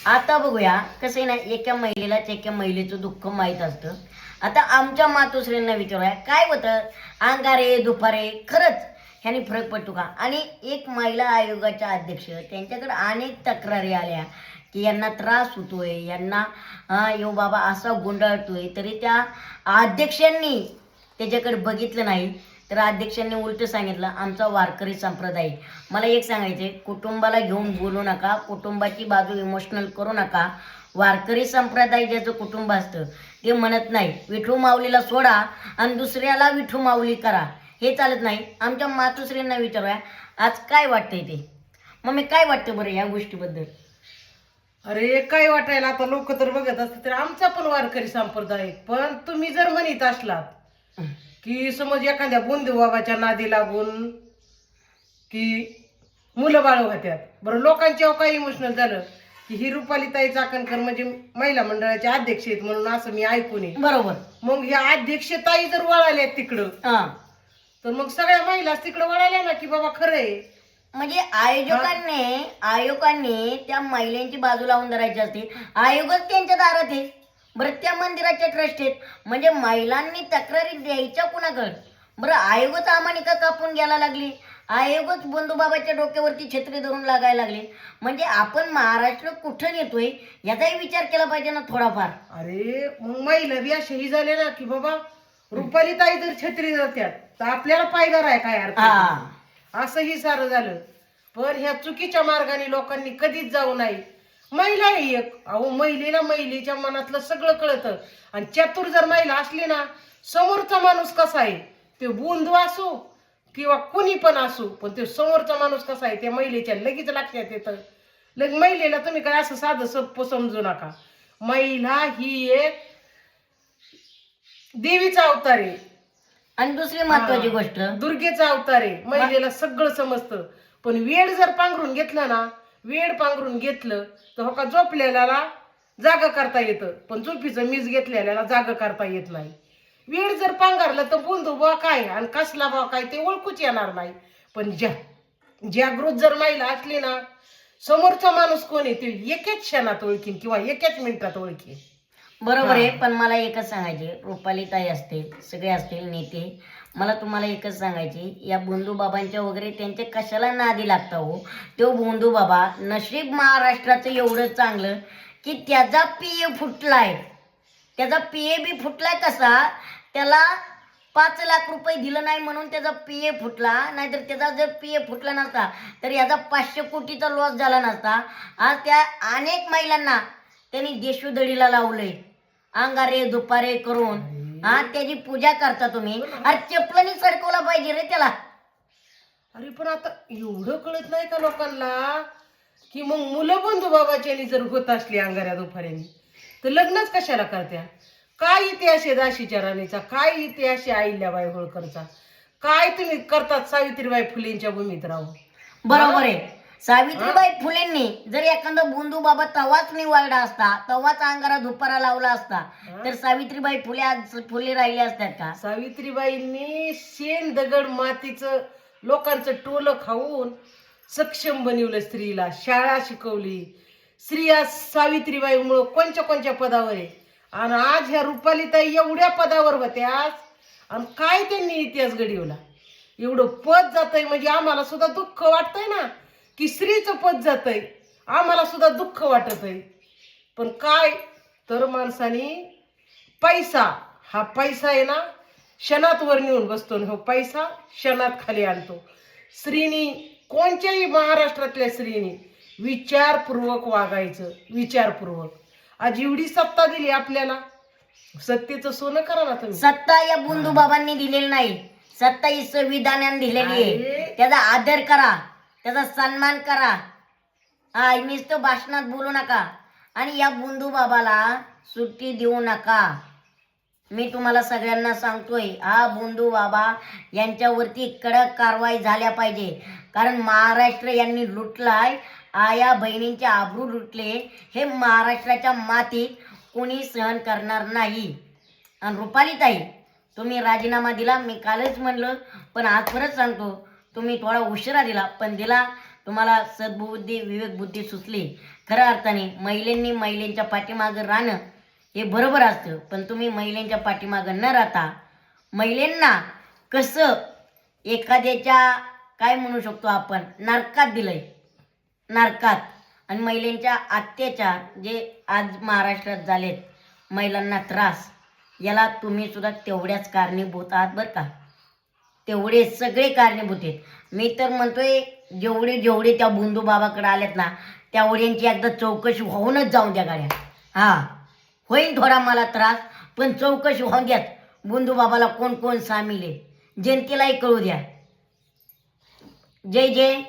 आता बघूया कसं आहे ना, एका महिलेलाच एका महिलेचं दुःख माहीत असतं. आता आमच्या मातोश्रींना विचारूया काय होतं, अंगारे दुपारे खरंच ह्यानी फरक पडतो का? आणि एक महिला आयोगाच्या अध्यक्ष त्यांच्याकडे अनेक तक्रारी आल्या की यांना त्रास होतोय, यांना यो बाबा असा गुंडाळतोय, तरी त्या अध्यक्षांनी त्याच्याकडे बघितलं नाही. तर अध्यक्षांनी उलट सांगितलं आमचा वारकरी संप्रदाय. मला एक सांगायचे, कुटुंबाला घेऊन बोलू नका, कुटुंबाची बाजू इमोशनल करू नका. वारकरी संप्रदाय ज्याचं कुटुंब असतं ते म्हणत नाही विठू माऊलीला सोडा आणि दुसऱ्याला विठू माऊली करा, हे चालत नाही. आमच्या मातोश्रींना विचारूया आज काय वाटतंय ते. मग मी काय वाटतं बरं या गोष्टीबद्दल? अरे काय वाटायला, आता लोक तर बघत असतात तर आमचा पण वारकरी संप्रदाय. पण तुम्ही जर म्हणत असलात की समज एखाद्या बोंधू बाबाच्या नादी लागून की मुलं बाळ होत्यात, बरं लोकांच्या काय इमोशनल झालं की ही रुपालीताई चाकणकर म्हणजे महिला मंडळाचे अध्यक्ष आहेत म्हणून असं मी ऐकून आहे. बरोबर. मग ह्या अध्यक्षताई जर वळाल्या तिकडं हा, तर मग सगळ्या महिला तिकडं वळाल्या ना की बाबा खरं आहे. म्हणजे आयोगांनी त्या महिलांची बाजू लावून धरायची असते. आयोगच त्यांच्या दारात आहे. बरं त्या मंदिराचे ट्रस्ट आहेत, म्हणजे महिलांनी तक्रारी द्यायच्या कुणाकडे? बरं आयोगच आमानिका कापून घ्यायला लागली, आयोगच बंधुबाबाच्या डोक्यावरती छत्री धरून लागायला लागले. म्हणजे आपण महाराष्ट्र कुठं नेतोय याचाही विचार केला पाहिजे ना थोडाफार. अरे मग महिला बी अशाही झाले ना की बाबा रुपालीताई जर छत्री धरत्यात तर आपल्याला पायदार आहे काय अर्थ? असंही सारं झालं. पण ह्या चुकीच्या मार्गाने लोकांनी कधीच जाऊ नये. महिला आहे एक, अहो महिलेला महिलेच्या मनातलं सगळं कळतं. आणि चतुर जर महिला असली ना, समोरचा माणूस कसा आहे ते बोंधू असो किंवा कुणी पण असो, पण ते समोरचा माणूस कसा आहे त्या महिलेच्या लगेच लक्षात येतं. महिलेला तुम्ही काय असं साधं सोपं समजू नका. महिला ही एक देवीचा अवतार आहे. आणि दुसरी महत्वाची गोष्ट, दुर्गेचा अवतार आहे. महिलेला सगळं समजतं. पण वेळ जर पांघरून घेतलं ना, वेळ पांघरून घेतलं तर हो का झोपलेल्याला जागा करता येतं, पण झोपीचं मीच घेतलेल्याला जागा करता येत नाही. वेळ जर पांघरलं तर बोंधू बा काय आणि कसला बा काय ते ओळखूच येणार नाही. पण जागृत जर महिला असली ना, समोरचा माणूस कोण आहे ते एकेच क्षणात ओळखीन किंवा एकेच मिनिटात ओळखीन. बरोबर आहे. पण मला एकच सांगायचे, रुपालीताई असतील, सगळे असतील नेते, मला तुम्हाला एकच सांगायचे, या बोंधू बाबांच्या वगैरे त्यांचे कशाला नादी लागता हो? तो बोंधू बाबा नशीब महाराष्ट्राचं एवढं चांगलं की त्याचा पीए फुटलाय. त्याचा पीए बी फुटलाय कसा? त्याला 5 लाख रुपये दिलं नाही म्हणून त्याचा पीए फुटला. नाहीतर त्याचा जर पीए फुटला नसता तर याचा 500 कोटीचा लॉस झाला नसता. आज त्या अनेक महिलांना त्यांनी देशोधडीला लावलंय, अंगारे दुपारे करून. त्याची पूजा करता तुम्ही. अरे चपलानी सडकवला पाहिजे रे त्याला. अरे पण आता एवढं कळत नाही का लोकांना की मग मुलं बंधू बाबाच्यानी जर होत असली अंगाऱ्या दुपाऱ्यानी तर लग्नच कशाला करत्या? काय इतिहास आहे दाशीच्या राणीचा, काय इतिहास आहे अहिल्याबाई होळकरचा, काय तुम्ही करतात सावित्रीबाई फुलेंच्या भूमीत राहून? बरोबर आहे. सावित्रीबाई फुलेंनी जर एखादा बोंधू बाबा तवाच निवडला असता, तवाच अंगारा दुपारा लावला असता, तर सावित्रीबाई फुले आज फुले राहिले असतात का? सावित्रीबाईंनी शेण दगड मातीचं लोकांचं टोलं खाऊन सक्षम बनवलं स्त्रीला, शाळा शिकवली. स्त्रिया सावित्रीबाईमुळं कोणत्या कोणत्या पदावर आहे. आणि आज ह्या रुपालीताई एवढ्या पदावर होत्या आणि काय त्यांनी इतिहास घडवला. एवढं पद जातंय म्हणजे आम्हाला सुद्धा दुःख वाटतंय ना की स्त्रीचं पद जातंय, आम्हाला सुद्धा दुःख वाटत आहे. पण काय तर माणसानी पैसा, हा पैसा आहे ना क्षणात वर नेऊन बसतो, हो पैसा क्षणात खाली आणतो. स्त्रीनी, कोणत्याही महाराष्ट्रातल्या स्त्रीनी विचारपूर्वक वागायचं, विचारपूर्वक. आज एवढी सत्ता दिली आपल्याला, सत्तेचं सोनं करा ना तुम्ही. सत्ता या बोंधू बाबांनी दिलेली नाही, सत्ता ही संविधानाने दिलेली आहे. त्याचा आदर करा, त्याचा सन्मान करा. नुसतं भाषणात बोलू नका आणि या बोंधू बाबाला सुट्टी देऊ नका. मी तुम्हाला सगळ्यांना सांगतोय, हा बोंधू बाबा यांच्यावरती कडक कारवाई झाल्या पाहिजे. कारण महाराष्ट्र यांनी लुटलाय, आया बहिणींचे आबरू लुटले. हे महाराष्ट्राच्या मातीत कोणी सहन करणार नाही. आणि रुपालीताई, तुम्ही राजीनामा दिला, मी कालच म्हणलं, पण आज परत सांगतो, तुम्ही थोडा उशिरा दिला, पण दिला. तुम्हाला सद्बुद्धी विवेक बुद्धी सुचली. खऱ्या अर्थाने महिलांच्या पाठीमागं राहणं हे बरोबर असतं, पण तुम्ही महिलांच्या पाठीमागं न राहता महिलांना कसं एखाद्याच्या काय म्हणू शकतो आपण नरकात दिलंय, नरकात. आणि महिलांच्या अत्याचार जे आज महाराष्ट्रात झालेत, महिलांना त्रास, याला तुम्ही सुद्धा तेवढ्याच कारणीभूत आहात बरं का. तेवढे सगळे कारणीभूत आहेत. मी तर म्हणतोय जेवढे जेवढे त्या बुंदू बाबाकडे आलेत ना, तेवढ्यांची एकदा चौकशी होऊनच जाऊन द्या गाड्या. हां, होईन थोडा मला त्रास, पण चौकशी होऊन द्यात. बुंदू बाबाला कोण कोण सामील आहे जनतेलाही कळू द्या. जय जय